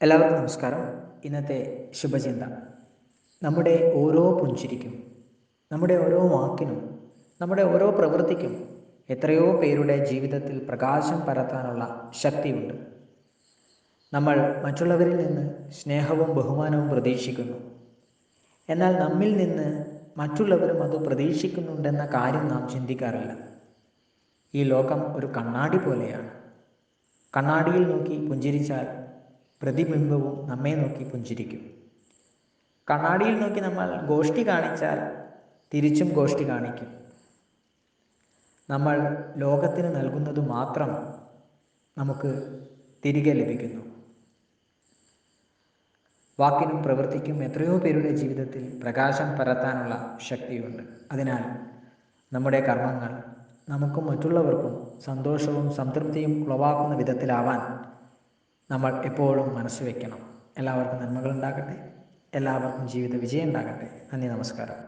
എല്ലാവർക്കും നമസ്കാരം. ഇന്നത്തെ ശുഭചിന്ത: നമ്മുടെ ഓരോ പുഞ്ചിരിക്കും, നമ്മുടെ ഓരോ വാക്കിനും, നമ്മുടെ ഓരോ പ്രവൃത്തിക്കും എത്രയോ പേരുടെ ജീവിതത്തിൽ പ്രകാശം പരത്താനുള്ള ശക്തിയുണ്ട്. നമ്മൾ മറ്റുള്ളവരിൽ നിന്ന് സ്നേഹവും ബഹുമാനവും പ്രതീക്ഷിക്കുന്നു. എന്നാൽ നമ്മിൽ നിന്ന് മറ്റുള്ളവരും അത് പ്രതീക്ഷിക്കുന്നുണ്ടെന്ന കാര്യം നാം ചിന്തിക്കാറില്ല. ഈ ലോകം ഒരു കണ്ണാടി പോലെയാണ്. കണ്ണാടിയിൽ നോക്കി പുഞ്ചിരിച്ചാൽ പ്രതിബിംബവും നമ്മെ നോക്കി പുഞ്ചിരിക്കും. കണ്ണാടിയിൽ നോക്കി നമ്മൾ ഗോഷ്ടി കാണിച്ചാൽ തിരിച്ചും ഗോഷ്ടി കാണിക്കും. നമ്മൾ ലോകത്തിന് നൽകുന്നത് മാത്രം നമുക്ക് തിരികെ ലഭിക്കുന്നു. വാക്കിനും പ്രവൃത്തിക്കും എത്രയോ പേരുടെ ജീവിതത്തിൽ പ്രകാശം പരത്താനുള്ള ശക്തിയുണ്ട്. അതിനാൽ നമ്മുടെ കർമ്മങ്ങൾ നമുക്കും മറ്റുള്ളവർക്കും സന്തോഷവും സംതൃപ്തിയും ഉളവാക്കുന്ന വിധത്തിലാവാൻ നമ്മൾ എപ്പോഴും മനസ്സ് വയ്ക്കണം. എല്ലാവർക്കും നന്മകൾ ഉണ്ടാകട്ടെ. എല്ലാവർക്കും ജീവിത വിജയം ഉണ്ടാകട്ടെ. നന്ദി, നമസ്കാരം.